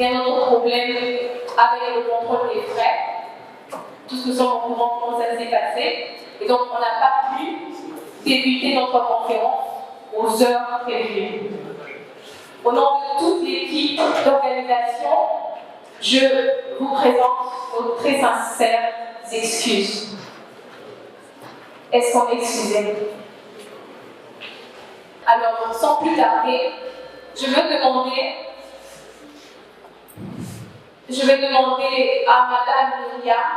Il y a un autre problème avec le contrôle des frais. Tous nous sommes au courant comment ça s'est passé. Et donc, on n'a pas pu débuter notre conférence aux heures prévues. Au nom de toute l'équipe d'organisation, je vous présente nos très sincères excuses. Est-ce qu'on est excusé? Alors, sans plus tarder, je vais demander à Madame Myriam,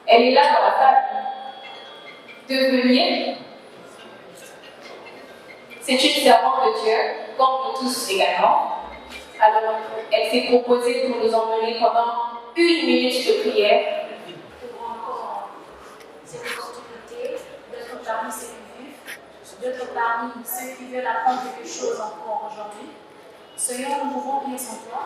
elle est là dans la salle, de venir. C'est une servante de Dieu, comme nous tous également. Alors, elle s'est proposée pour nous emmener pendant 1 minute de prière. Pour encore cette opportunité d'être parmi ces vivants, d'être parmi ceux qui veulent apprendre quelque chose encore aujourd'hui. Seigneur, nous pouvons bien sans toi.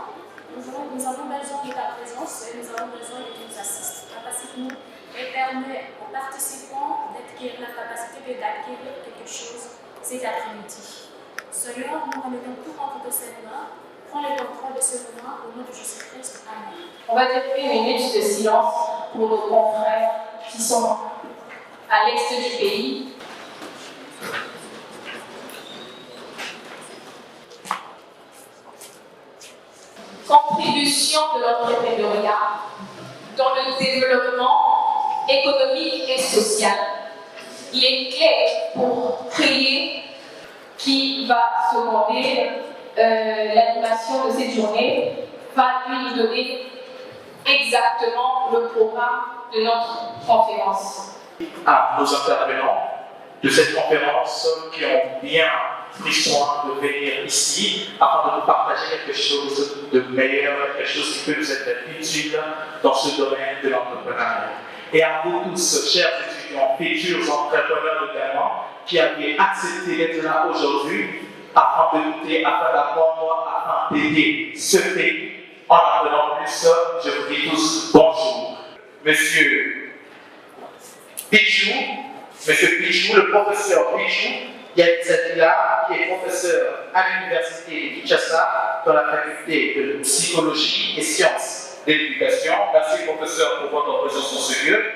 Nous avons besoin de ta présence et nous avons besoin que tu nous assistes. Capacite-nous et permets aux participants d'acquérir la capacité d'acquérir quelque chose cet après-midi. Seigneur, nous remettons tout entre tes mains. Prends le contrôle de ce moment au nom de Jésus-Christ. Amen. On va dire 1 minute de silence pour nos confrères qui sont à l'est du pays. Contribution de l'entrepreneuriat dans le développement économique et social. Les clés pour créer qui va seconder l'animation de cette journée va lui donner exactement le programme de notre conférence. À nos intervenants de cette conférence qui ont bien pris soin de venir ici afin de nous partager quelque chose de meilleur, quelque chose qui peut nous être utile dans ce domaine de l'entrepreneuriat. Et à vous tous, chers étudiants, futurs entrepreneurs notamment, qui avez accepté d'être là aujourd'hui afin de goûter, afin d'apprendre, afin d'aider ce pays. En apprenant plus, je vous dis tous bonjour. Monsieur Pichou, le professeur Pichou, Yadizatila, qui est professeur à l'université de Kinshasa dans la faculté de psychologie et sciences de l'éducation. Merci professeur pour votre présence dans ce lieu.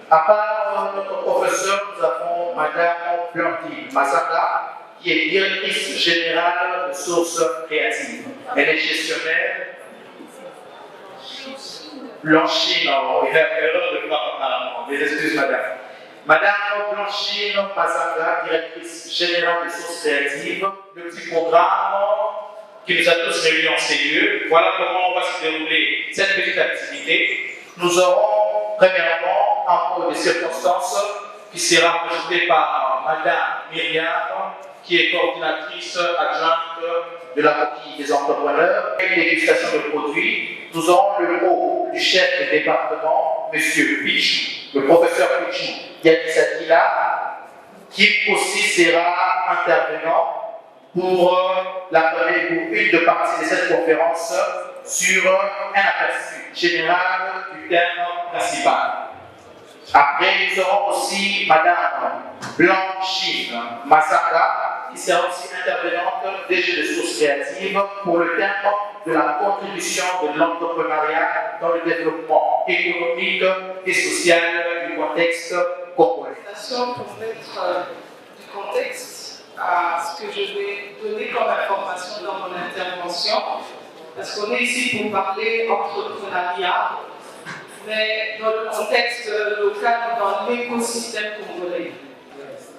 À part notre professeur, nous avons Madame Blanqui Mazanda, qui est directrice générale de Sources Créatives. Elle est gestionnaire. Blanchine, il a erreur de voir, des excuses madame. Madame Blanchine Mazanga, directrice générale des Sources Créatives, le petit programme qui nous a tous réunis en ces lieux. Voilà comment on va se dérouler cette petite activité. Nous aurons premièrement un peu de circonstances qui sera présentée par Madame Myriam, qui est coordinatrice adjointe de la coquille des entrepreneurs et dégustation de produits. Nous aurons le mot du chef de département, M. Pichou, le professeur Pichou Yadizatila, qui aussi sera intervenant pour l'accompagner pour une de partie de cette conférence sur un aperçu général du thème principal. Après, nous aurons aussi Madame Blanchine Mazanga, qui sera aussi intervenante des jeux de sources créatives pour le thème de la contribution de l'entrepreneuriat dans le développement économique et social du contexte congolais. Pour mettre du contexte à ce que je vais donner comme information dans mon intervention, parce qu'on est ici pour parler entrepreneuriat, mais dans le contexte local, dans l'écosystème congolais.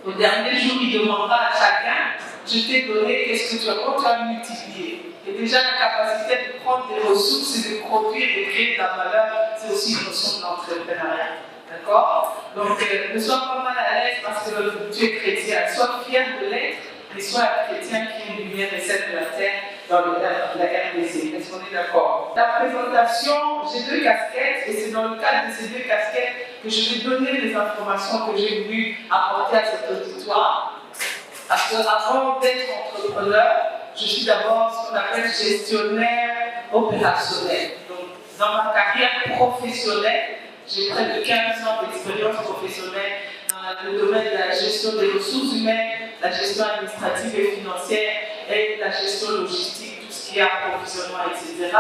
Au dernier jour, il demandera à chacun, je t'ai donné, qu'est-ce que tu as multiplié. Et déjà, la capacité de prendre des ressources et de produire et de créer de la valeur, c'est aussi une notion de l'entrepreneuriat. D'accord? Donc, ne sois pas mal à l'aise parce que tu es chrétien. Sois fier de l'être, mais sois un chrétien qui est une lumière et celle de la terre dans la RDC. Est-ce qu'on est d'accord? La présentation, j'ai 2 casquettes et c'est dans le cadre de ces 2 casquettes que je vais donner les informations que j'ai voulu apporter à cet auditoire. Parce qu'avant d'être entrepreneur, je suis d'abord ce qu'on appelle gestionnaire opérationnel. Donc, dans ma carrière professionnelle, j'ai près de 15 ans d'expérience professionnelle dans le domaine de la gestion des ressources humaines, la gestion administrative et financière et la gestion logistique, tout ce qui est approvisionnement, etc.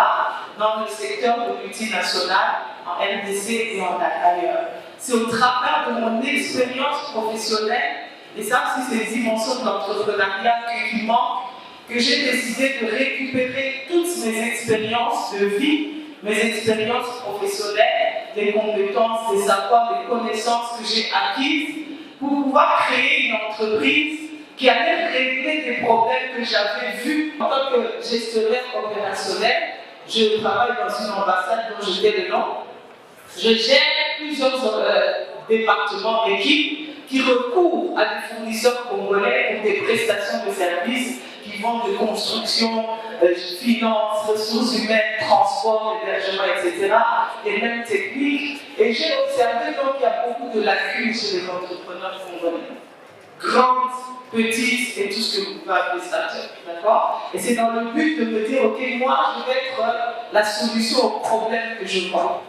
dans le secteur de multinationales, en RDC et en ailleurs. C'est au travers de mon expérience professionnelle, et ça aussi c'est les dimensions de l'entrepreneuriat qui manquent, que j'ai décidé de récupérer toutes mes expériences de vie, mes expériences professionnelles, les compétences, les savoirs, les connaissances que j'ai acquises pour pouvoir créer une entreprise qui allait régler des problèmes que j'avais vus en tant que gestionnaire opérationnel. Je travaille dans une ambassade dont je tais le nom. Je gère plusieurs départements, équipes qui recourent à des fournisseurs congolais pour des prestations de services qui vont de construction, finance, ressources humaines, transport, hébergement, etc. et même techniques. Et j'ai observé donc qu'il y a beaucoup de lacunes chez les entrepreneurs congolais. Grandes, petites et tout ce que vous pouvez appeler start-up. D'accord? Et c'est dans le but de me dire, ok, moi je vais être la solution aux problèmes que je vois.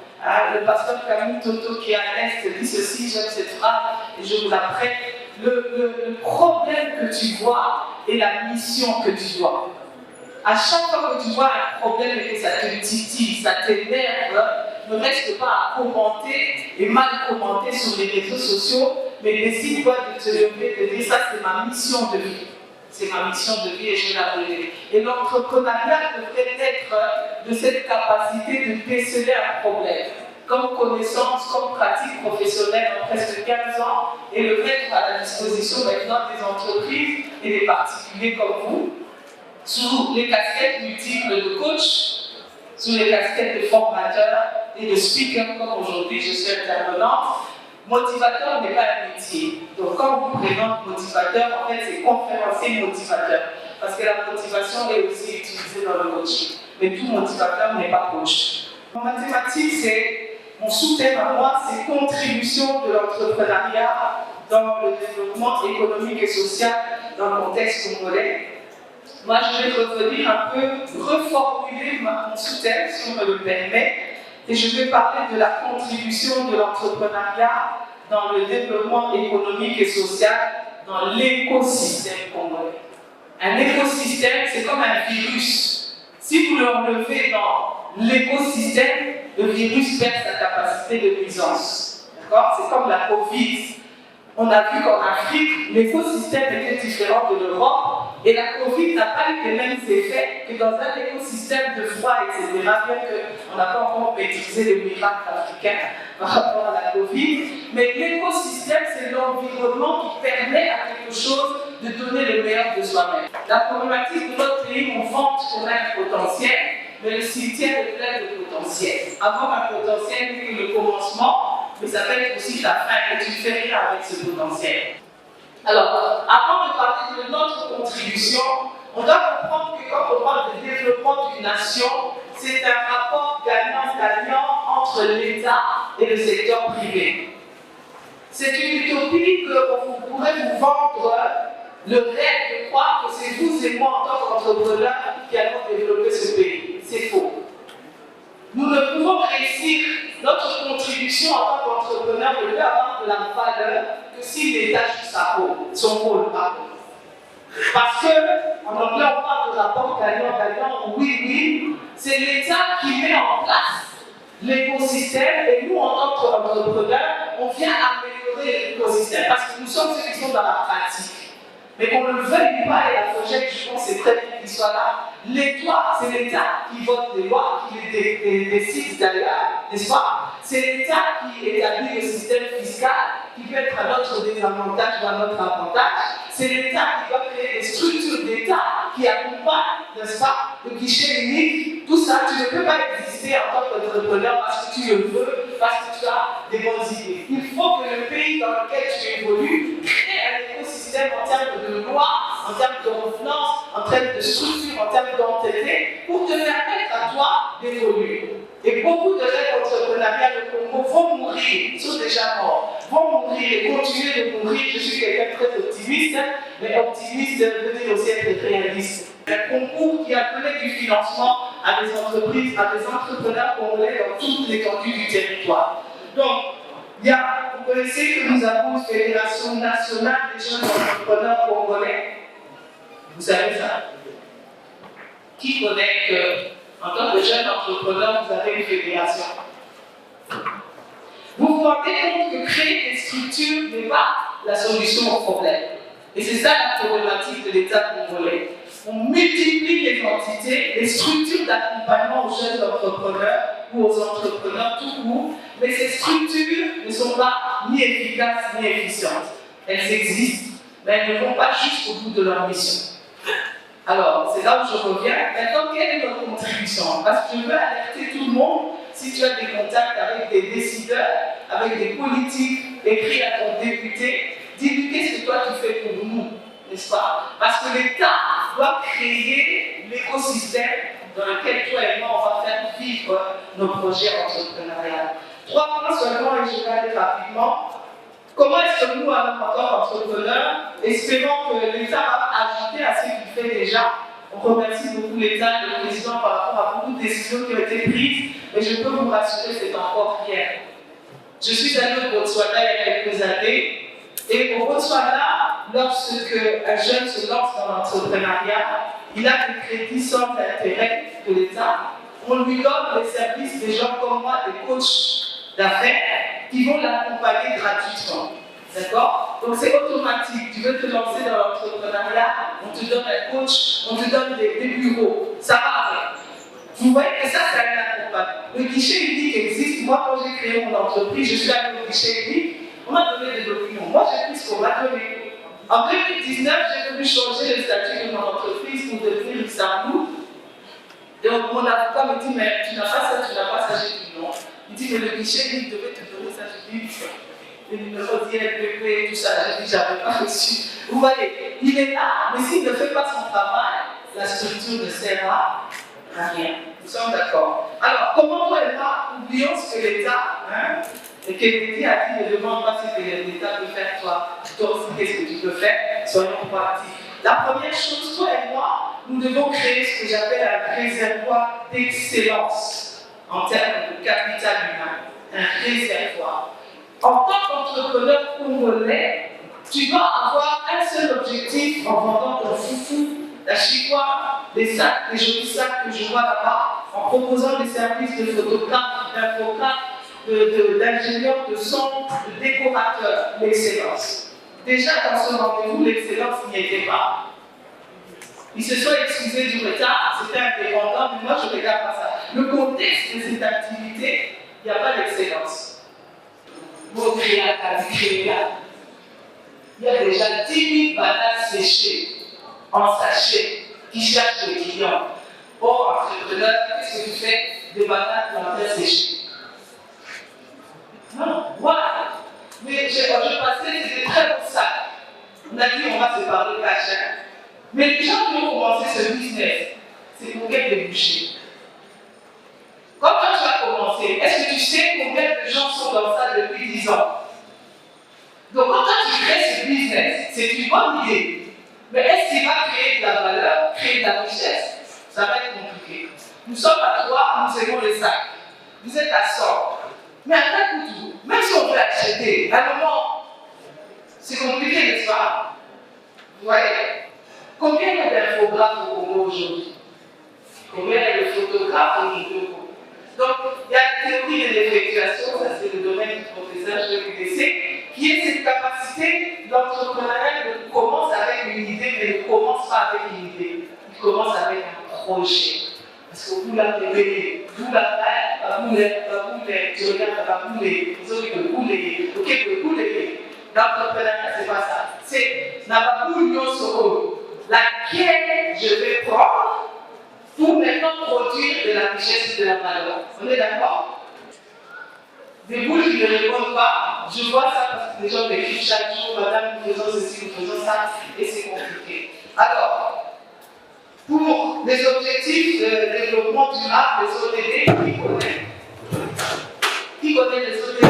Le pasteur Camille Toto qui est à l'Est dit ceci, j'aime cette phrase et je vous la prête. Le problème que tu vois et la mission que tu vois. À chaque fois que tu vois un problème et que ça te titille, ça t'énerve, ne reste pas à commenter et mal commenter sur les réseaux sociaux, mais décide-toi de te lever, de dire ça c'est ma mission de vie. C'est ma mission de vie et je vais la relever. Et l'entrepreneuriat devrait être de cette capacité de déceler un problème, comme connaissance, comme pratique professionnelle en presque 15 ans, et le mettre à la disposition maintenant des entreprises et des particuliers comme vous, sous les casquettes multiples de coach, sous les casquettes de formateur et de speaker, comme aujourd'hui je suis intervenante. Motivateur n'est pas un métier. Donc quand on vous présente motivateur, en fait c'est conférencier motivateur. Parce que la motivation est aussi utilisée dans le coaching. Mais tout motivateur n'est pas coach. En mathématiques, c'est mon sous-thème à moi, c'est contribution de l'entrepreneuriat dans le développement économique et social dans le contexte congolais. Moi, je vais revenir un peu, reformuler mon sous-thème, si on me le permet, et je vais parler de la contribution de l'entrepreneuriat dans le développement économique et social dans l'écosystème congolais. Un écosystème, c'est comme un virus. Si vous l'enlevez dans l'écosystème, le virus perd sa capacité de nuisance. D'accord? C'est comme la Covid. On a vu qu'en Afrique, l'écosystème était différent de l'Europe et la Covid n'a pas eu les mêmes effets que dans un écosystème de froid, etc. Bien qu'on n'a pas encore maîtrisé le miracle africain par rapport à la Covid. Mais l'écosystème, c'est l'environnement qui permet à quelque chose de donner le meilleur de soi-même. La problématique de notre pays, on vante qu'on a un potentiel, mais le cimetière est plein de potentiel. Avoir un potentiel, c'est le commencement, mais ça peut être aussi la fin, et tu fais rien avec ce potentiel. Alors, avant de parler de notre contribution, on doit comprendre que quand on parle de développement d'une nation, c'est un rapport gagnant-gagnant entre l'État et le secteur privé. C'est une utopie que vous pourrez vous vendre le rêve de croire que c'est vous et moi en tant qu'entrepreneurs qui allons développer ce pays. C'est faux. Nous ne pouvons réussir notre contribution en tant qu'entrepreneur ne peut avoir de la valeur que si l'État joue son rôle. Parce que, en anglais, on parle de rapport gagnant-gagnant, oui, c'est l'État qui met en place l'écosystème et nous, en tant qu'entrepreneurs, on vient améliorer l'écosystème parce que nous sommes ceux qui sont dans la pratique. Mais qu'on ne le veuille pas, et la FOGEC, je pense, c'est très bien qu'il soit là. L'État, c'est l'État qui vote des lois, qui les décide d'ailleurs, n'est-ce pas? C'est l'État qui établit le système fiscal, qui peut être à notre désavantage ou à notre avantage. C'est l'État qui doit créer des structures d'État qui accompagnent, n'est-ce pas, le guichet unique. Tout ça, tu ne peux pas exister en tant qu'entrepreneur parce que tu le veux, parce que tu as des bonnes idées. Il faut que le pays dans lequel tu évolues crée un écosystème en termes de loi, en termes de gouvernance, en termes de structure, en termes d'entité, pour te permettre à toi d'évoluer. Et beaucoup de rêves entrepreneuriales au Congo vont mourir, ils sont déjà morts, vont mourir et continuer de mourir. Je suis quelqu'un de très optimiste, mais optimiste veut dire aussi être réaliste. Un concours qui appelait du financement à des entreprises, à des entrepreneurs congolais dans toute l'étendue du territoire. Donc, vous connaissez que nous avons une fédération nationale des jeunes entrepreneurs congolais. Vous savez ça? Qui connaît que, en tant que jeune entrepreneur, vous avez une fédération? Vous vous rendez compte que créer des structures n'est pas la solution au problème. Et c'est ça la problématique de l'État congolais. On multiplie les entités, les structures d'accompagnement aux jeunes entrepreneurs ou aux entrepreneurs tout court, mais ces structures ne sont pas ni efficaces ni efficientes. Elles existent, mais elles ne vont pas jusqu'au bout de leur mission. Alors, c'est là où je reviens. Maintenant, quelle est notre contribution? Parce que je veux alerter tout le monde, si tu as des contacts avec des décideurs, avec des politiques, écris à ton député, dis-lui qu'est-ce que toi tu fais pour nous, n'est-ce pas? Parce que l'État doit créer l'écosystème dans lequel toi et moi on va faire vivre nos projets entrepreneuriaux. 3 points seulement et je vais aller rapidement. Comment est-ce que nous, en tant qu'entrepreneurs, espérons que l'État va ajouter à ce qu'il fait déjà? On remercie beaucoup l'État et le président par rapport à beaucoup de décisions qui ont été prises, mais je peux vous rassurer, c'est encore rien. Je suis allée au Botswana il y a quelques années, et au Botswana, lorsque un jeune se lance dans l'entrepreneuriat, il a des crédits sans intérêt de l'État. On lui donne les services des gens comme moi, des coachs d'affaires, qui vont l'accompagner gratuitement. D'accord? Donc c'est automatique. Tu veux te lancer dans l'entrepreneuriat, on te donne un coach, on te donne des bureaux. Ça va avec. Vous voyez que ça, c'est un accompagnement. Le guichet unique existe. Moi, quand j'ai créé mon entreprise, je suis allée au guichet unique. On m'a donné des documents. Moi, j'ai pris ce qu'on m'a donné. En 2019, j'ai voulu changer le statut de mon entreprise pour devenir Luxembourg. Donc, mon avocat me dit, mais tu n'as pas ça, tu n'as pas ça. J'ai dit non. Il dit, mais le guichet unique devait te donner ça. J'ai dit, les numéros d'ILPP, tout ça. J'ai dit, j'avais pas reçu. Vous voyez, il est là, mais s'il ne fait pas son travail, la structure ne sert à rien. Nous sommes d'accord. Alors, comment toi et moi oublions ce que l'État, et Kennedy a dit, ne demande pas ce que l'État peut faire, toi aussi, qu'est-ce que tu peux faire, soyons proactifs. La première chose, toi et moi, nous devons créer ce que j'appelle un réservoir d'excellence en termes de capital humain. Un réservoir. En tant qu'entrepreneur congolais, tu dois avoir un seul objectif en vendant ton foufou, la chicoire, les sacs, les jolis sacs que je vois là-bas, en proposant des services de photographe, d'infographe, d'ingénieur de son, de décorateur, l'excellence. Déjà dans ce rendez-vous, l'excellence n'y était pas. Ils se sont excusés du retard, c'était indépendant, mais moi je ne regarde pas ça. Le contexte de cette activité, il n'y a pas d'excellence. Vous créez là, il y a déjà 10 000 bananes séchées en sachet qui cherchent des clients. Bon, entrepreneur, qu'est-ce que tu fais des bananes plantaires séchées? Non, voilà. Mais je passais, c'était très bon sac. On a dit, on va se parler cash. Mais les gens qui ont commencé ce business, c'est pour quel débouché? Quand toi tu as commencé, est-ce que tu sais combien de gens sont dans ça depuis 10 ans? Donc quand toi tu crées ce business, c'est une bonne idée. Mais est-ce qu'il va créer de la valeur, créer de la richesse? Ça va être compliqué. Nous sommes à 3, nous aimons les sacs. Vous êtes à 100. Mais à un coup, même si on veut acheter, à un moment, c'est compliqué, n'est-ce pas? Vous voyez? Combien il y a d'infographes au Congo aujourd'hui? Combien il y a de photographes au Congo? Donc, il y a la théorie de l'effectuation, ça c'est le domaine du professeur, je vais vous laisser, qui est cette capacité, l'entrepreneuriat commence avec une idée. projet. Parce que vous la révélez, vous la faites, vous les, tu regardes, vous les autres, vous les, ok, vous les. L'entrepreneuriat, c'est pas ça. C'est Nababou Nyosoro, laquelle je vais prendre pour maintenant produire de la richesse et de la valeur. On est d'accord? Des boules qui ne répondent pas, je vois ça parce que les gens m'écrivent chaque jour, madame, nous faisons ceci, nous faisons ça, et c'est compliqué. Alors, pour les objectifs de développement durable, les ODD, qui connaît les ODD?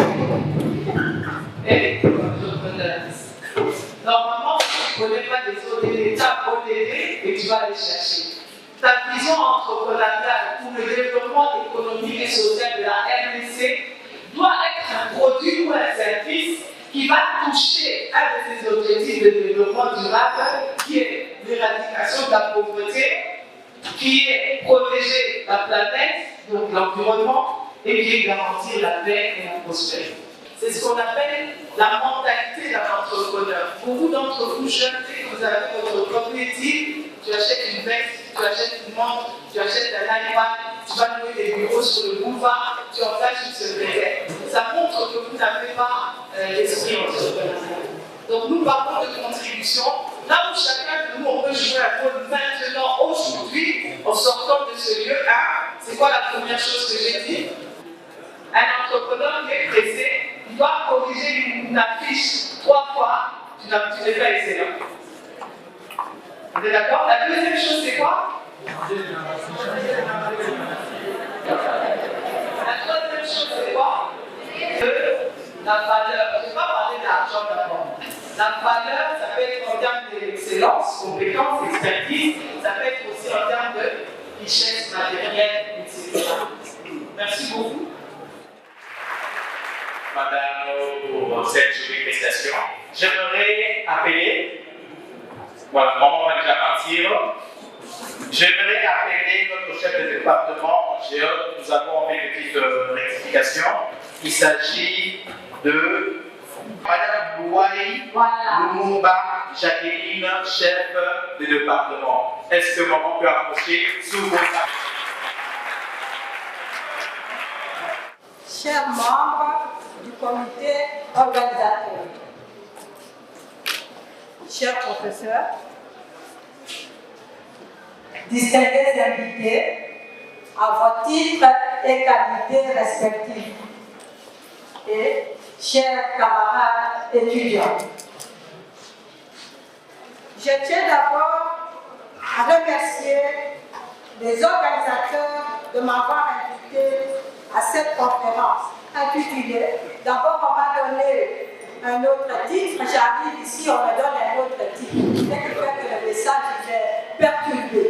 Et normalement, si tu ne connais pas les ODD, tape ODD et tu vas les chercher. Ta vision entrepreneuriale pour le développement économique et social de la RDC doit être un produit ou un service qui va toucher un de ces objectifs de développement durable, qui est l'éradication de la pauvreté, qui est protéger la planète, donc l'environnement, et qui est garantir la paix et la prospérité. C'est ce qu'on appelle la mentalité d'un entrepreneur. Beaucoup d'entre vous jeunes, dès que vous avez votre propriété, tu achètes une veste, tu achètes une montre, tu achètes un iPad, tu vas louer des bureaux sur le boulevard, tu engages une secrétaire. Ça montre que vous n'avez pas l'esprit entrepreneurial. Donc nous parlons de contribution. Là où chacun de nous, on peut jouer un rôle maintenant, aujourd'hui, en sortant de ce lieu. C'est quoi la première chose que j'ai dit? Un entrepreneur qui est pressé, il doit corriger une affiche 3 fois, tu n'es pas excellent. Vous êtes d'accord? La deuxième chose, c'est quoi? La troisième chose, c'est quoi? La valeur. Je ne vais pas parler d'argent d'abord. La valeur, ça peut être en termes d'excellence, compétence, expertise, ça peut être aussi en termes de richesse matérielle, etc. Merci beaucoup. Madame, pour cette jolie prestation. J'aimerais appeler, voilà, maman va déjà partir. J'aimerais appeler notre chef de département en géo. Nous avons fait une petite rectification. Il s'agit de Madame Louaï Lumumba Jacqueline, chef de département. Est-ce que maman peut approcher sous vos tables? Chers membres du comité organisateur, chers professeurs, distingués invités, à vos titres et qualités respectifs, et chers camarades étudiants. Je tiens d'abord à remercier les organisateurs de m'avoir invité à cette conférence intitulée. D'abord, on m'a donné un autre titre, j'arrive ici, on me donne un autre titre. Ce qui fait que le message est perturbé.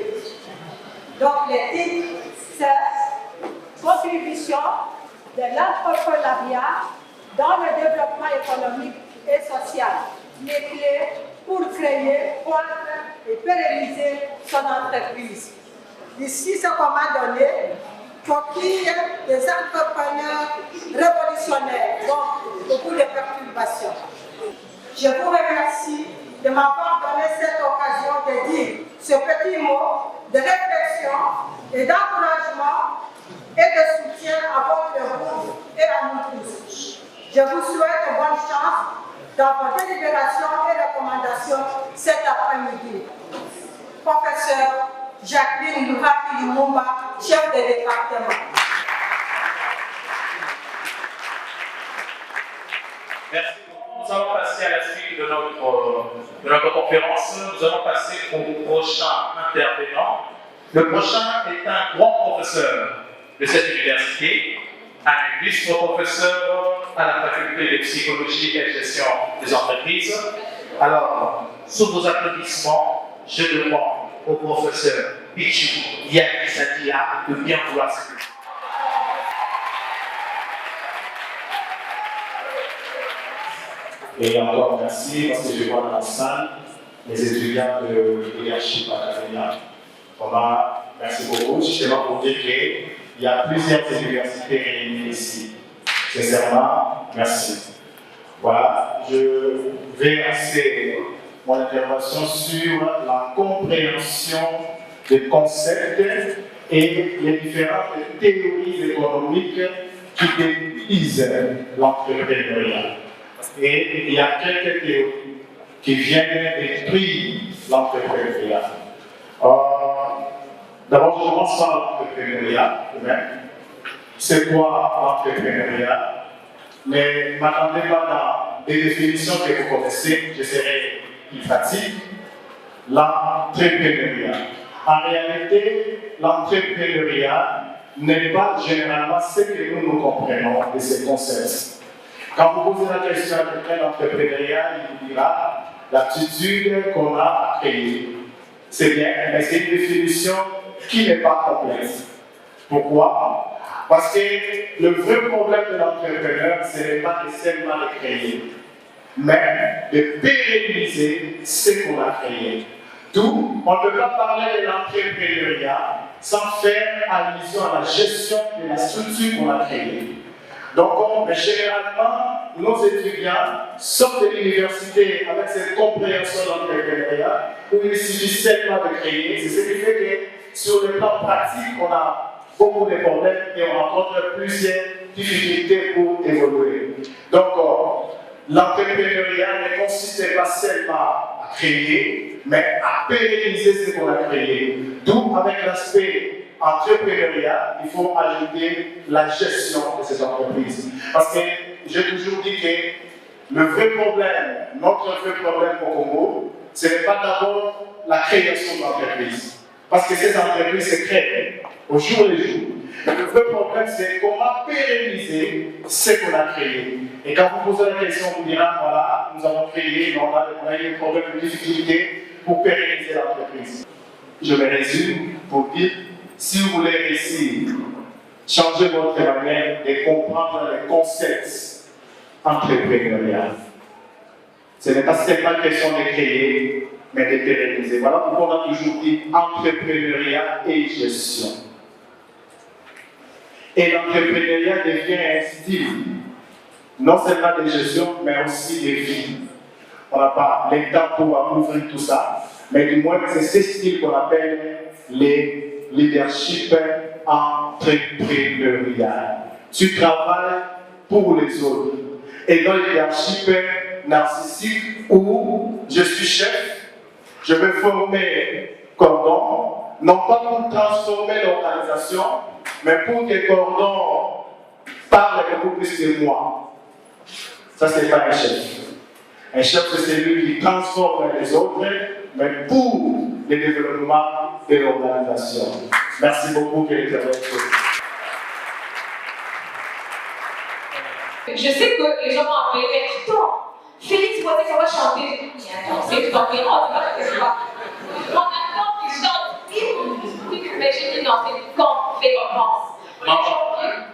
Donc, les titres, c'est contribution de l'entrepreneuriat dans le développement économique et social. Les clés pour créer, croître et pérenniser son entreprise. Ici, ce qu'on m'a donné, coquille des entrepreneurs révolutionnaires, donc beaucoup de perturbations. Je vous remercie de m'avoir donné cette occasion de dire ce petit mot de réflexion et d'encouragement et de soutien à votre groupe et à nous tous. Je vous souhaite bonne chance dans vos délibérations et recommandations cet après-midi. Professeur Jacqueline Lumumba, chef de département. Merci beaucoup. Nous allons passer à la suite de notre conférence. Nous allons passer au prochain intervenant. Le prochain est un grand professeur de cette université, un illustre professeur à la faculté de psychologie et gestion des entreprises. Alors, sous vos applaudissements, je demande au professeur Pichu Yannis Sadia de bien vouloir s'exprimer. Et encore merci parce que je vois dans la salle les étudiants de Leadership Academia. Thomas, merci beaucoup. Justement pour dire qu'il y a plusieurs universités réunies ici. Sincèrement, merci. Voilà, je vais axer mon intervention sur la compréhension des concepts et les différentes théories économiques qui détruisent l'entrepreneuriat. Et il y a quelques théories qui viennent détruire l'entrepreneuriat. D'abord, je commence par l'entrepreneuriat. C'est quoi l'entrepreneuriat? Ne m'attendez pas dans des définitions que vous connaissez, je serai plus pratique. L'entrepreneuriat. En réalité, l'entrepreneuriat n'est pas généralement ce que nous comprenons de ces concepts. Quand vous posez la question à quelqu'un d'entrepreneuriat, il vous dira l'aptitude qu'on a à créer. C'est bien, mais c'est une définition qui n'est pas complexe. Pourquoi? Parce que le vrai problème de l'entrepreneur, ce n'est pas seulement de créer, mais de pérenniser ce qu'on a créé. D'où, on ne peut pas parler de l'entrepreneuriat sans faire allusion à la gestion de la structure qu'on a créée. Donc, généralement, nos étudiants sortent de l'université avec cette compréhension de l'entrepreneuriat où il suffit seulement de créer. C'est ce qui fait que sur le plan pratique, on a beaucoup de problèmes et on rencontre plusieurs difficultés pour évoluer. Donc, l'entrepreneuriat ne consiste pas seulement à créer, mais à pérenniser ce qu'on a créé. D'où, avec l'aspect entrepreneuriat, il faut ajouter la gestion de ces entreprises. Parce que j'ai toujours dit que le vrai problème, notre vrai problème au Congo, ce n'est pas d'abord la création d'entreprises. Parce que ces entreprises se créent au jour le jour. Le vrai problème, c'est comment pérenniser ce qu'on a créé. Et quand vous posez la question, on vous dira, voilà, nous avons créé, on a eu des problèmes de difficulté pour pérenniser l'entreprise. Je me résume pour dire, si vous voulez réussir, changer votre manière de comprendre les concepts entrepreneuriaux. Ce n'est pas seulement question de créer, mais de pérenniser. Voilà pourquoi on a toujours dit entrepreneuriat et gestion. Et l'entrepreneuriat devient un style, non seulement de gestion, mais aussi de vie. On n'a pas le temps pour ouvrir tout ça, mais du moins c'est ce style qu'on appelle les leadership entrepreneurial. Tu travailles pour les autres. Et dans le leadership narcissique où je suis chef, je vais former cordon, non pas pour transformer l'organisation, mais pour que cordon parle beaucoup plus de moi. Ça, c'est pas un chef. Un chef, c'est celui qui transforme les autres, mais pour le développement de l'organisation. Merci beaucoup, que l'Éternel soit. Je sais que les gens vont appeler, mais attends, Félix Boisé, ça va chanter. C'est tout en pérant, c'est pas. On attend qu'il chante, mais j'ai dit non, c'est conférence.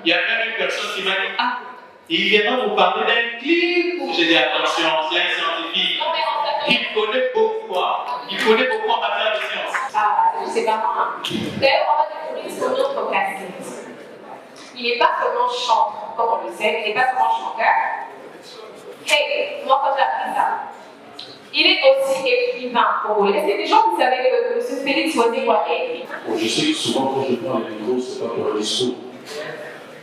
Il y a même une personne qui m'a dit, ah, il viendra vous parler d'un clip où j'ai dit attention, c'est un scientifique. Il connaît beaucoup, il connaît beaucoup en matière de science. Ah, c'est pas moi. D'ailleurs, on va découvrir son autre casquette. Il n'est pas seulement chanteur, comme on le sait, il n'est pas seulement chanteur. Hey, moi quand j'ai appris ça, il est aussi écrivain congolais. Est-ce que des gens, vous savez que M. Félix Boisé est écrivain? Je sais que souvent quand je prends les micros, ce n'est pas pour un discours.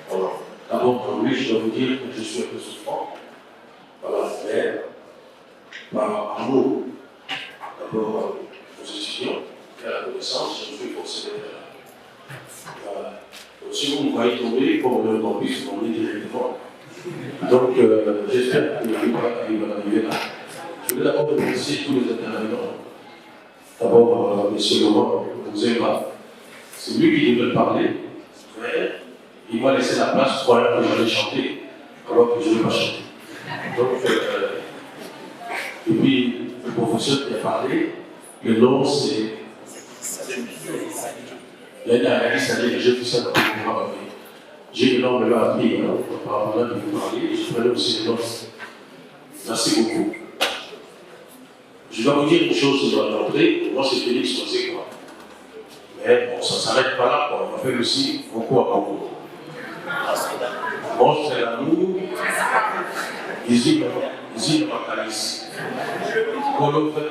Voilà. D'abord, pour lui, je dois vous dire que je suis un peu souffrant. Voilà, mais par amour, d'abord aux étudiants et à la connaissance, je me suis forcé d'être là. Voilà. Donc, si vous me voyez tomber, pour me tomber, vous m'emmenez directement. Donc, j'espère que le va arriver là. Je voulais d'abord remercier tous les intervenants. D'abord, M. Laurent Bouzema, c'est lui qui devait parler, mais il m'a laissé la place pour que j'allais chanter, alors que je ne vais pas chanter. Donc, et puis, le professeur qui a parlé, le nom c'est. L'année dernière, j'ai fait ça dans le programme. J'ai énormément appris par rapport à ce que vous parlez, et je prenais aussi des notes. Merci beaucoup. Je dois vous dire une chose sur l'entrée, moi c'est Félix Boisé. Mais bon, ça ne s'arrête pas là, on va faire aussi beaucoup à Congo. Bon, c'est l'amour, Izine Makalis, Colofer,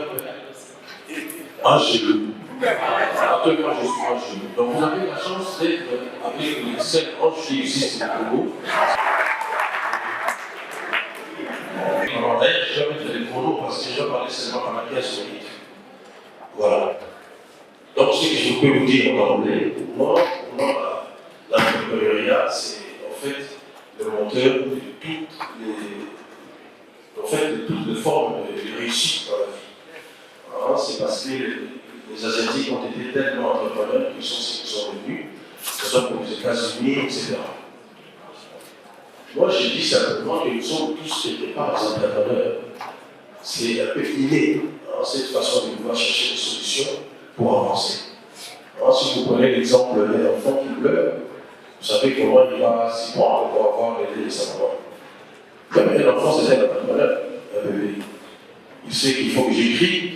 Angélou, Actuellement, je suis angevin. Donc vous avez la chance d'être avec les 7 anges qui existent au Congo. D'ailleurs, je ne vais jamais faire des pronos parce que je vais parler seulement par la pièce solide. Voilà. Donc, ce que je peux vous dire en anglais, pour moi, l'entrepreneuriat, c'est en fait le moteur de toutes les formes de réussite dans la vie. Alors, c'est parce que les Asiatiques ont été tellement entrepreneurs qu'ils sont ce qu'ils sont devenus, que ce soit pour les États-Unis, etc. Moi, je dis simplement que nous sommes tous quelque part des entrepreneurs. C'est un peu inné, cette façon de pouvoir chercher des solutions pour avancer. Alors, si vous prenez l'exemple d'un enfant qui pleure, vous savez comment il va s'y prendre pour avoir l'aide de sa maman. Même un enfant, c'est un entrepreneur, un bébé. Il sait qu'il faut que j'écris,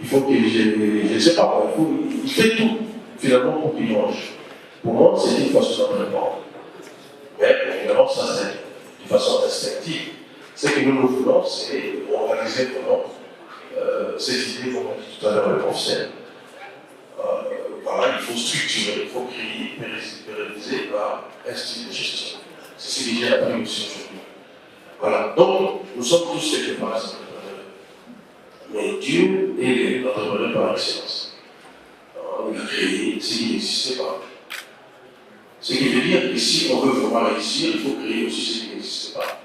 il faut que je ne sais pas, il fait tout, finalement, pour qu'il mange. Pour moi, c'est une façon d'entreprendre. Mais évidemment, ça, c'est de façon instinctive. Ce que nous voulons, c'est organiser vraiment cette idée, comme on dit tout à l'heure, le professionnel. Voilà, il faut structurer, il faut créer, pérenniser par un style de gestion. C'est ce que j'ai appris aussi aujourd'hui. Voilà, donc nous sommes tous quelque part des entrepreneurs. Mais Dieu est l'entrepreneur par excellence. Il a créé ce qui n'existait pas. Ce qui veut dire que si on veut vraiment réussir, il faut créer aussi ce qui n'existe pas.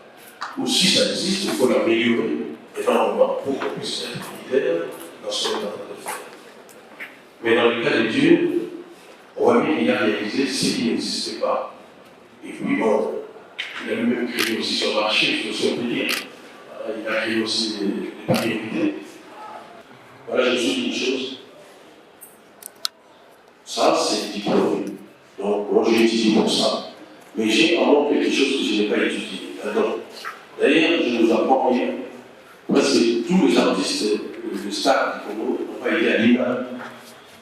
Ou si ça existe, il faut l'améliorer énormément pour qu'on puisse être leader dans ce qu'on est en train de faire. Mais dans le cas de Dieu, on voit bien qu'il a réalisé ce qui n'existait pas. Et puis bon, il a lui-même créé aussi son marché, il faut se le dire. Il a créé aussi des priorités. Voilà, je me suis dit une chose. Ça, c'est le diplôme. Donc, moi, j'ai étudié pour ça. Mais j'ai en moi quelque chose que je n'ai pas étudié. D'ailleurs, je vous apprends rien. Presque tous les artistes de stars du Congo n'ont pas été à l'INA.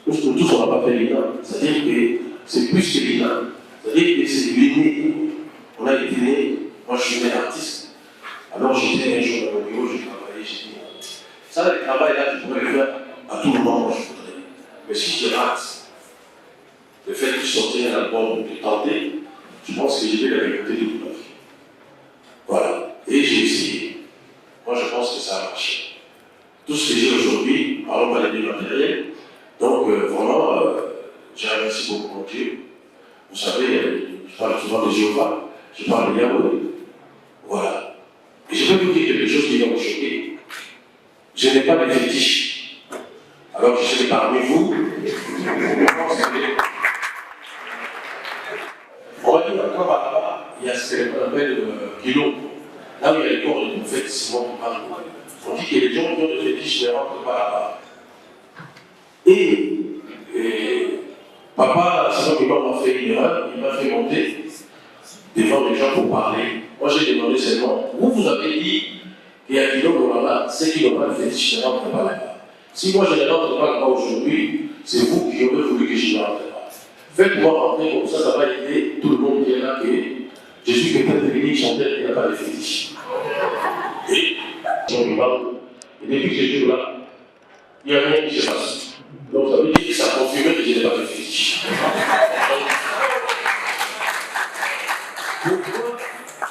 Tous, on n'a pas fait l'INA. C'est-à-dire que c'est plus que l'INA. C'est-à-dire que c'est l'inné. On a été né. Moi, je suis né artiste. Alors, j'étais un jour dans mon bureau, j'ai travaillé, j'ai dit, ça, le travail-là, je pourrais le faire à tout moment, moi, je voudrais. Mais si je rate, le fait de sortir un album, de tenter, je pense que je vais la récolter de toute ma vie. Voilà. Et j'ai essayé. Moi, je pense que ça a marché. Tout ce que j'ai aujourd'hui, parlons pas des biens matériels, donc vraiment, j'ai remercié beaucoup mon Dieu. Vous savez, je parle souvent de Jéhovah, je parle de Yahweh. Voilà. Et je peux vous dire quelque chose qui va vous choquer. Je n'ai pas de fétiche. Alors que je suis parmi vous, on va dire encore là-bas, il y a ce qu'on appelle Kilo. Là où il y a les corps de prophète Simon qui parle. On dit que les gens qui ont de fétiches ne rentrent pas là-bas. Et papa, Simon qui m'a fait une erreur, il m'a fait monter devant les gens pour parler. Moi j'ai demandé seulement, vous avez dit qu'il y a Kilo là-bas, ceux qui n'ont pas de fétiche ne rentrent pas là-bas. Si moi je ne rentre pas là-bas aujourd'hui, c'est vous qui aurez voulu que je ne rentre pas. Faites-moi rentrer comme ça va aider tout le monde qui est là, que je suis quelqu'un de technique, chanteur, il n'y a pas de fétiche. Et depuis que je suis là, il n'y a rien qui se passe. Donc ça veut dire que ça confirme que je n'ai pas de fétiche.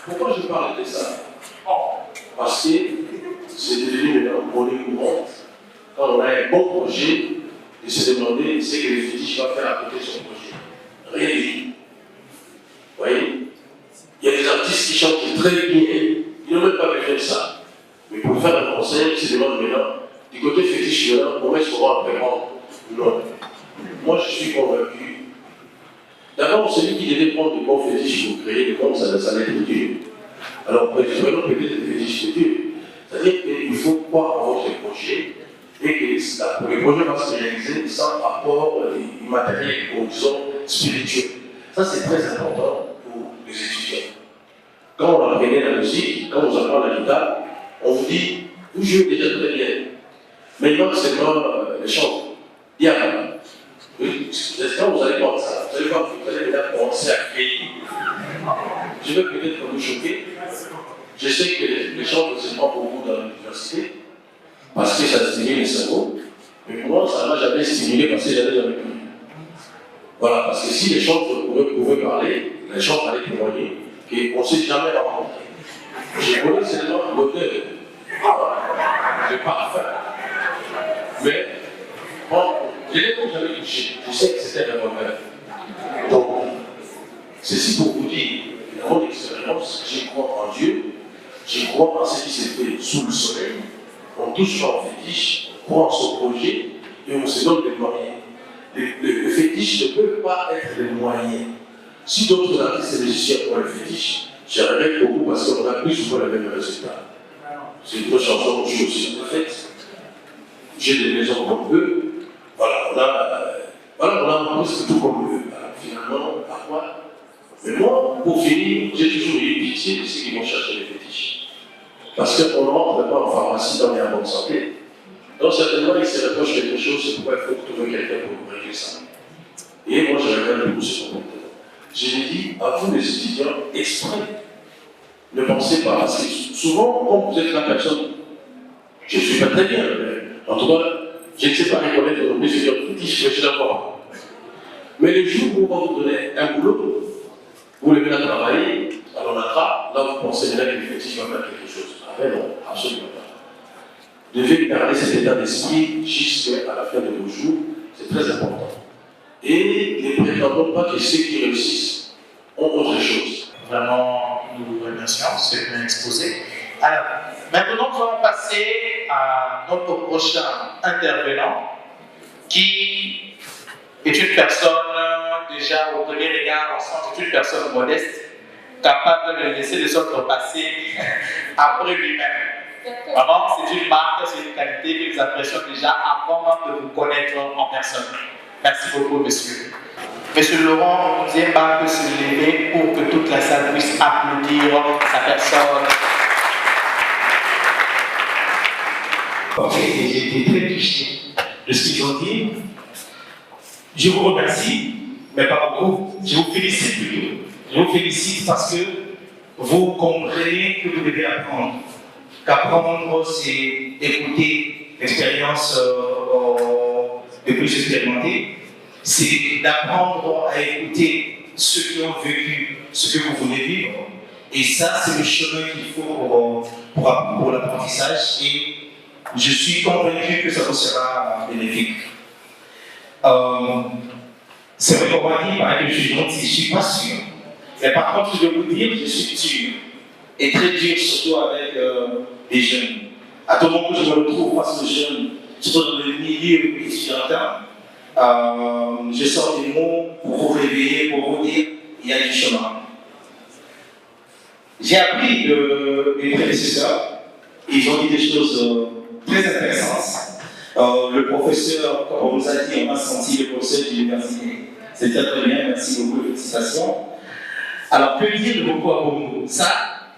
Pourquoi je parle de ça? Parce que c'est devenu maintenant monnaie courante. Quand on a un bon projet, de se demander ce que le fétiche va faire à côté de son projet. Rien du tout. Vous voyez? Il y a des artistes qui chantent très bien, ils n'ont même pas besoin de ça. Mais pour faire un concert, ils se demandent maintenant, du côté fétiche, comment est-ce qu'on va apprendre? Non. Moi, je suis convaincu. D'abord, celui qui devait prendre de bons fétiches pour créer des comptes, ça l'est de Dieu. Alors, précisément, peut-être des fétiches de Dieu. C'est-à-dire qu'il faut croire en votre projet et que le projet va se réaliser sans apport immatériel, ou disons spirituel. Ça, c'est très important pour les étudiants. Quand on apprenait la musique, quand on apprend la guitare, on vous dit, vous jouez déjà très bien. Maintenant, c'est seulement les chants. Diable. Oui, quand vous allez voir ça, vous allez voir que vous allez déjà commencer à créer. Je vais peut-être vous choquer. Je sais que les chants ne se prennent beaucoup dans l'université, parce que ça stimule le cerveau. Mais moi, ça ne m'a jamais stimulé parce que j'avais jamais pu. Voilà, parce que si les gens pouvaient parler, les gens allaient témoigner qu'on ne s'est jamais rencontré. Je connais seulement l'auteur. Je n'ai pas affaire. Mais, bon, je l'ai comme jamais touché. Je sais que c'était un revers. Donc, ceci pour vous dire, dans mon expérience, j'y crois en Dieu, j'y crois en ce qui s'est fait sous le soleil, on touche en fétiche, on croit en son projet et on se donne des moyens. Le fétiche ne peut pas être le moyen. Si d'autres artistes et musiciens ont le fétiche, j'aimerais beaucoup parce qu'on a plus souvent le même résultat. C'est une autre chanson que je aussi. En fait, j'ai des maisons comme eux, voilà, on a presque tout comme eux. Alors, finalement, à quoi? Mais moi, pour finir, j'ai toujours eu pitié de ceux qui vont chercher les fétiches. Parce qu'on ne rentre pas en pharmacie dans les bonne santé. Donc certainement, il se reproche quelque chose, c'est pourquoi il faut trouver quelqu'un pour régler ça. Et moi, je regarde beaucoup ce comportement. Je lui dis, à vous les étudiants, exprès, ne pensez pas, parce que souvent, quand vous êtes la personne, je ne suis pas très bien, mais en tout cas, je ne sais pas reconnaître nos étudiants fétiches, mais je suis d'accord. Mais le jour où on va vous donner un boulot, vous les mettez à travailler, alors on attrape, là vous pensez bien que le fétiche va faire quelque chose. Après, non, absolument pas. Vous devez garder cet état d'esprit jusqu'à la fin de vos jours, c'est très important. Et ne prétendons pas que ceux qui réussissent ont autre chose. Vraiment, nous vous remercions, c'est bien exposé. Alors, maintenant, nous allons passer à notre prochain intervenant, qui est une personne, déjà au premier regard, on sent que c'est une personne modeste, capable de laisser les autres passer après lui-même. Vraiment, c'est une marque, c'est une qualité que nous apprécions déjà avant même de vous connaître en personne. Merci beaucoup, monsieur. Monsieur Laurent, vous n'oubliez pas de se lever pour que toute la salle puisse applaudir sa personne. Ok, j'ai été très touché de ce qu'ils ont dit. Je vous remercie, mais pas beaucoup. Je vous félicite plutôt. Je vous félicite parce que vous comprenez que vous devez apprendre. Qu'apprendre, c'est écouter l'expérience de plus expérimentés. C'est d'apprendre à écouter ceux qui ont vécu ce que vous voulez vivre. Et ça, c'est le chemin qu'il faut pour l'apprentissage. Et je suis convaincu que ça vous sera bénéfique. C'est vrai qu'on va dire que je suis gentil, je ne suis pas sûr. Mais par contre, je vais vous dire, je suis dur. Et très dur, surtout avec des jeunes. À tout moment où je me retrouve face aux jeunes, surtout dans le milieu étudiantin, je sors des mots pour vous réveiller, pour vous dire il y a du chemin. J'ai appris de mes prédécesseurs, ils ont dit des choses très intéressantes. Le professeur, comme on nous a dit, on a senti le professeur de l'université. C'était très bien, merci beaucoup, félicitations. Alors, que dire de beaucoup à beaucoup? Ça,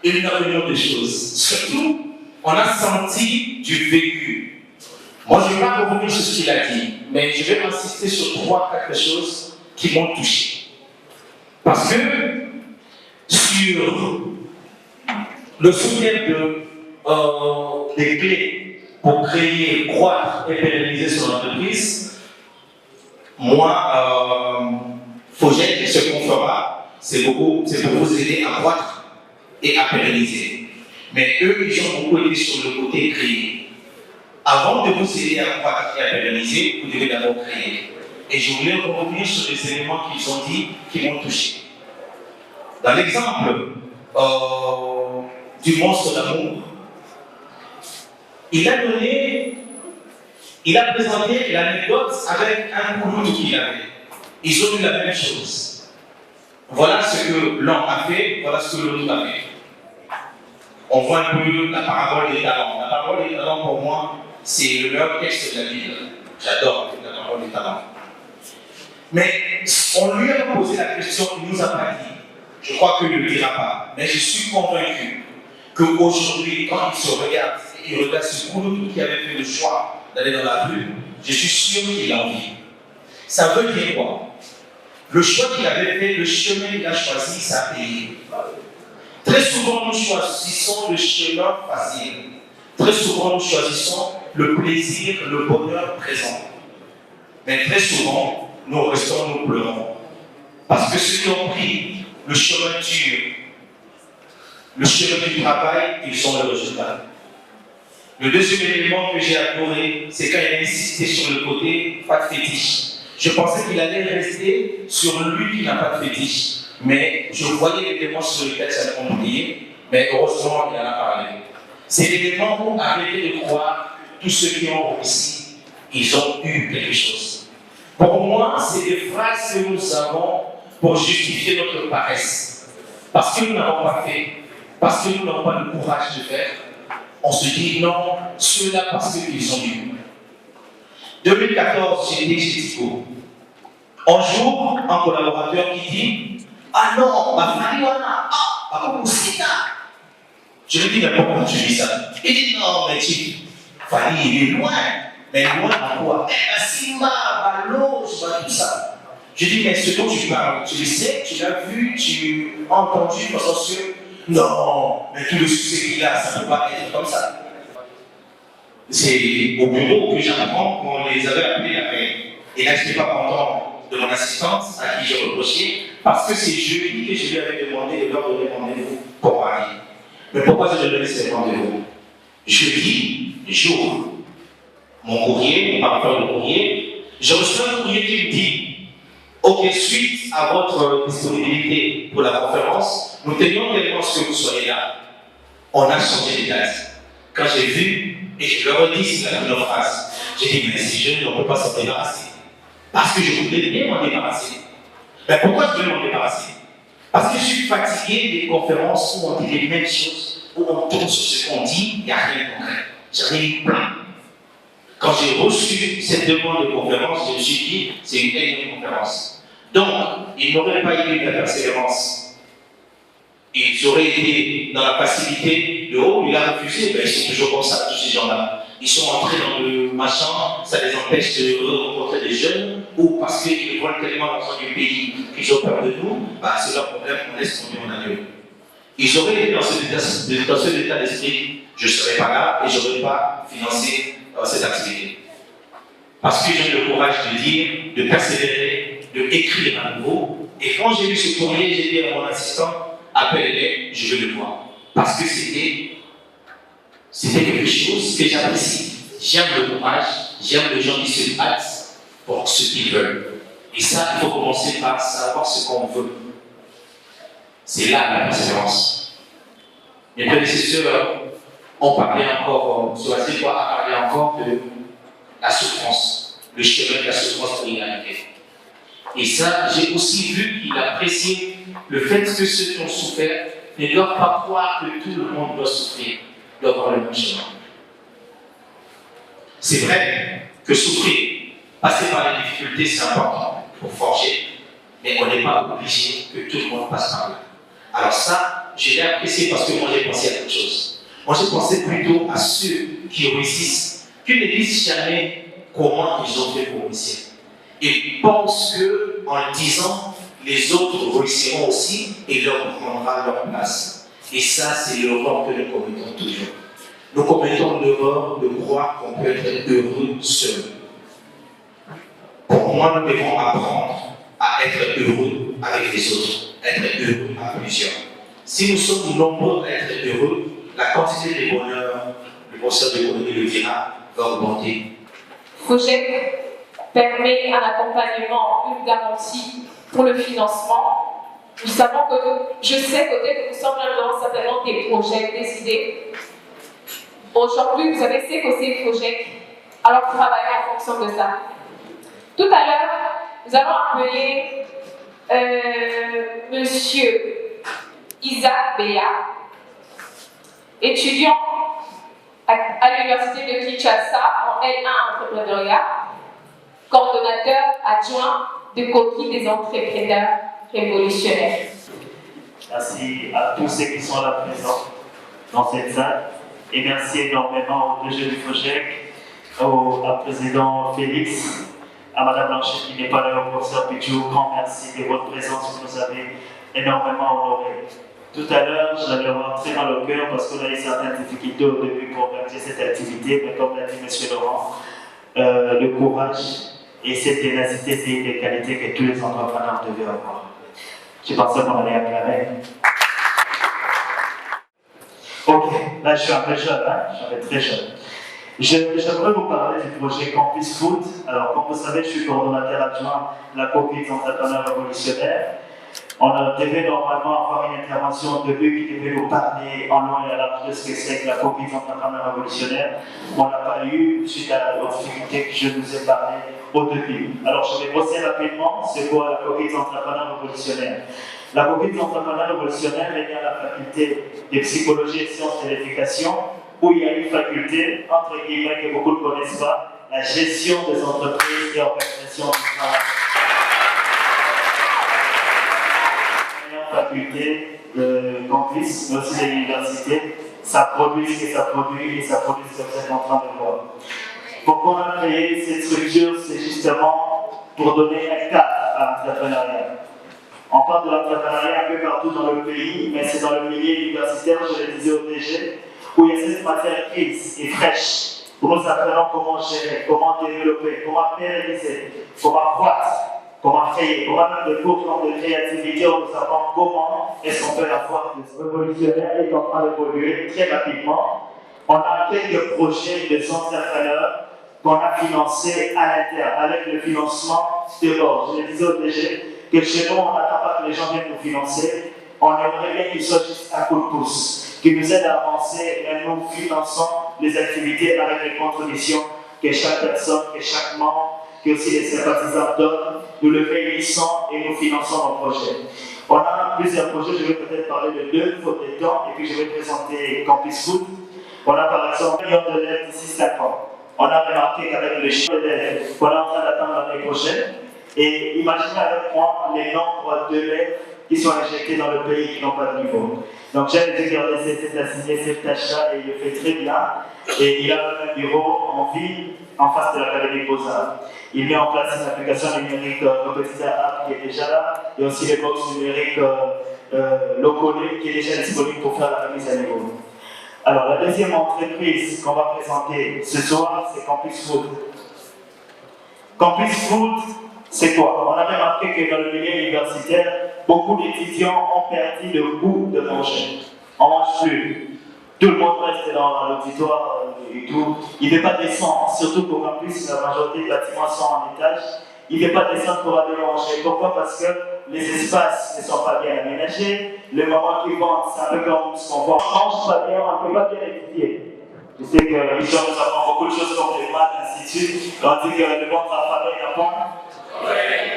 énormément de choses. Surtout, on a senti du vécu. Moi, je ne vais pas revenir sur ce qu'il a dit, mais je vais insister sur 3-4 choses qui m'ont touché. Parce que, sur le soutien des clés pour créer, croître et pérenniser son entreprise, moi, Fogec, ce qu'on fera, c'est pour vous aider à croître et à pérenniser. Mais eux, ils ont beaucoup été sur le côté créer. Avant de vous aider à croître et à pérenniser, vous devez d'abord créer. Et je voulais revenir sur les éléments qu'ils ont dit qui m'ont touché. Dans l'exemple du monstre d'amour, il a présenté l'anecdote avec un couloute qu'il avait. Ils ont eu la même chose. Voilà ce que l'un a fait, voilà ce que l'autre a fait. On voit un peu la parabole des talents. La parabole des talents, pour moi, c'est le meilleur texte de la Bible. J'adore la parabole des talents. Mais on lui a posé la question, il ne nous a pas dit. Je crois qu'il ne le dira pas. Mais je suis convaincu qu'aujourd'hui, quand il se regarde, il regarde ce couloute qui avait fait le choix d'aller dans la rue, je suis sûr qu'il a envie. Ça veut dire quoi? Le choix qu'il avait fait, le chemin qu'il a choisi, ça a payé. Très souvent, nous choisissons le chemin facile. Très souvent, nous choisissons le plaisir, le bonheur présent. Mais très souvent, nous restons, nous pleurons. Parce que ceux qui ont pris le chemin dur, le chemin du travail, ils ont le résultat. Le deuxième élément que j'ai adoré, c'est quand il a insisté sur le côté pas de fétiche. Je pensais qu'il allait rester sur lui qui n'a pas de fétiche. Mais je voyais l'élément sur lequel ça allait compliquer, mais heureusement il en a parlé. C'est l'élément où arrêtez de croire que tous ceux qui ont réussi, ils ont eu quelque chose. Pour moi, c'est des phrases que nous avons pour justifier notre paresse. Parce que nous n'avons pas fait, parce que nous n'avons pas le courage de faire, on se dit non, ceux-là parce qu'ils ont eu. 2014, j'étais chez Tico. Un jour, un collaborateur qui dit ah non, ma famille, pas aussi ça. Je lui dis mais pourquoi tu dis ça? Il dit non, mais tu, Fanny, il est loin. Mais loin à quoi? Simba, Balo, tout ça. Je dis mais ce dont tu parles, tu le sais, tu l'as vu, tu as entendu, parce que non, mais tout le succès qu'il a, ça ne peut pas être comme ça. C'est au bureau que j'apprends qu'on les avait appelés la veille. Et là, je n'étais pas content de mon assistante, à qui j'ai reproché, parce que c'est jeudi que je lui avais demandé de leur donner rendez-vous pour Paris. Mais pourquoi je lui ai donné ces rendez-vous? Jeudi, jour, mon courrier, mon partenaire de courrier, je reçois un courrier qui me dit ok, suite à votre disponibilité pour la conférence, nous tenions tellement à ce que vous soyez là. On a changé les dates. Quand j'ai vu, et je leur ai dit, c'est la première phrase, j'ai dit mais si jeune, on ne peut pas s'en débarrasser. Parce que je voulais bien m'en débarrasser. Mais pourquoi je voulais m'en débarrasser? Parce que je suis fatigué des conférences où on dit les mêmes choses, où on tourne sur ce qu'on dit, il n'y a rien de concret. J'en ai eu plein. Quand j'ai reçu cette demande de conférence, je me suis dit, c'est une énième conférence. Donc, ils n'auraient pas eu de la persévérance. Ils auraient été dans la facilité, le haut, il a refusé, ben, ils sont toujours comme ça, tous ces gens-là. Ils sont entrés dans le machin, ça les empêche de rencontrer des jeunes, ou parce qu'ils voient tellement l'argent du pays qu'ils ont peur de nous, bah, c'est leur problème, on laisse tomber, on a mieux. Ils auraient été dans cet état d'esprit, je ne serais pas là et je n'aurais pas financé cette activité. Parce que j'ai eu le courage de dire, de persévérer, de écrire à nouveau. Et quand j'ai lu ce courrier, j'ai dit à mon assistant, appelle-les, je veux le voir. Parce que c'était quelque chose que j'apprécie. J'aime le courage, j'aime les gens qui se battent pour ce qu'ils veulent. Et ça, il faut commencer par savoir ce qu'on veut. C'est là la persévérance. Mes prédécesseurs ont parlé encore, Soazibo a parlé encore de la souffrance, le chemin de la souffrance pour y arriver. Et ça, j'ai aussi vu qu'il appréciait le fait que ceux qui ont souffert ne doivent pas croire que tout le monde doit souffrir, doit avoir le même chemin. C'est vrai que souffrir, passer par les difficultés, c'est important pour forger, mais on n'est pas obligé que tout le monde passe par là. Alors ça, je l'ai apprécié parce que moi j'ai pensé à quelque chose. Moi j'ai pensé plutôt à ceux qui réussissent, qui ne disent jamais comment ils ont fait pour réussir. Ils pensent qu'en le disant, les autres réussiront aussi et leur prendra leur place. Et ça, c'est l'erreur que nous commettons toujours. Nous commettons l'erreur de croire qu'on peut être heureux seul. Pour moi, nous devons apprendre à être heureux avec les autres, être heureux à plusieurs. Si nous sommes nombreux à être heureux, la quantité de bonheur, le professeur de l'économie le dira, va augmenter. FOGEC permet un accompagnement, une garantie pour le financement. Je sais que nous sommes dans certainement des projets, des idées. Aujourd'hui, vous avez c'est que c'est FOGEC, alors travaillez en fonction de ça. Tout à l'heure, nous allons appeler Monsieur Isaac Béa, étudiant à l'Université de Kinshasa en L1 entrepreneuriat, coordonnateur adjoint de coquille des entrepreneurs révolutionnaires. Merci à tous ceux qui sont là présents dans cette salle et merci énormément au DG du FOGEC, au président Félix, à Madame Blanchet qui n'est pas là, au professeur Pichou, grand merci de votre présence, vous nous avez énormément honoré. Tout à l'heure, j'avais avoir très mal au cœur parce qu'on a eu certaines difficultés au début pour organiser cette activité, mais comme l'a dit M. Laurent, le courage Et cette ténacité, c'est une des qualités que tous les entrepreneurs devaient avoir. J'ai pensé qu'on allait acclamer. Ok, là je suis un peu jeune, hein? Je suis un peu très jeune. J'aimerais vous parler du projet Campus Food. Alors, comme vous savez, je suis coordonnateur adjoint de la coopérative entrepreneurs révolutionnaires. On devait normalement avoir une intervention de eux qui devait nous parler en long et à large de ce que c'est que la coopérative entrepreneurs révolutionnaires. On n'a pas eu suite aux difficultés que je vous ai parlé au début. Alors, je vais brosser rapidement ce qu'est la coopérative entrepreneurs révolutionnaires. La coopérative entrepreneurs révolutionnaires est à la faculté de psychologie et sciences de l'éducation, où il y a une faculté, entre guillemets, que beaucoup ne connaissent pas, la gestion des entreprises et organisation du travail. La faculté de campus, mais aussi de l'université, ça produit ce que ça produit et ça produit ce que vous êtes en train de voir. Pourquoi on a créé cette structure? C'est justement pour donner un cadre à l'entrepreneuriat. On parle de l'entrepreneuriat un peu partout dans le pays, mais c'est dans le milieu universitaire, je le disais au DG, où il y a cette matière grise et fraîche, où nous apprenons comment gérer, comment développer, comment pérenniser, comment croître, comment créer, comment même des cours de créativité, où nous savons comment est-ce qu'on peut avoir des révolutionnaires est en train d'évoluer très rapidement. On a quelques projets de entrepreneurs qu'on a financés à l'interne, avec le financement de bord. Je le disais au DG, que chez nous, on n'attend pas que les gens viennent nous financer, on aimerait bien qu'ils soient juste un coup de pouce, qui nous aident à avancer, et nous finançons les activités avec les contributions que chaque personne, que chaque membre, que aussi les sympathisants donnent, nous le réunissons et nous finançons nos projets. On a plusieurs projets, je vais peut-être parler de deux, faute de temps, et puis je vais présenter Campus Food. On a par exemple 1 million d'élèves d'ici 5 ans. On a remarqué qu'avec les chiffres d'élèves qu'on est en train d'attendre l'année prochaine, et imaginez avec moi les nombres d'élèves qui sont injectés dans le pays qui n'ont pas de niveau. Donc j'ai le directeur de CCT a signé cette tâche-là et il le fait très bien. Et il a un bureau en ville en face de l'Académie Beaux-Arts. Il met en place une application numérique Competitor App qui est déjà là, et aussi les box numériques locaux qui est déjà disponible pour faire la remise à niveau. Alors la deuxième entreprise qu'on va présenter ce soir, c'est Campus Food. Campus Food, c'est quoi? On a remarqué que dans le milieu universitaire, beaucoup d'étudiants ont perdu le goût de manger. On ne mange plus. Tout le monde reste dans l'auditoire et tout. Il ne veut pas descendre, surtout qu'au campus, la majorité des bâtiments sont en étage. Il ne veut pas descendre pour aller manger. Pourquoi? Parce que les espaces ne sont pas bien aménagés. Le moment qu'ils vendent, c'est un peu comme ce qu'on voit. On ne mange pas bien, on ne peut pas bien étudier. Je sais que ici, nous avons beaucoup de choses comme les maths, ainsi de suite. On dit que le ventre affamé n'a pas.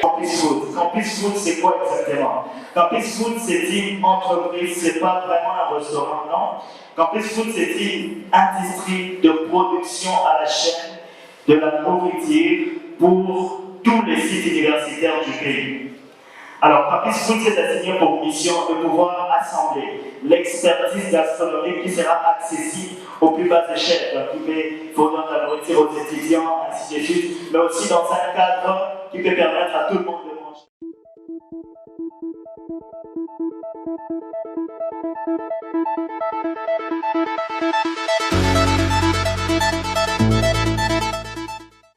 Campus Food. Campus Food, c'est quoi exactement? Campus Food, c'est une entreprise, c'est pas vraiment un restaurant, non. Campus Food, c'est une industrie de production à la chaîne de la nourriture pour tous les sites universitaires du pays. Alors, Campus Food s'est assigné pour mission de pouvoir assembler l'expertise gastronomique qui sera accessible aux plus basses échelles, qui peut fournir de la nourriture aux étudiants, ainsi de suite, mais aussi dans un cadre qui peut permettre à tout le monde de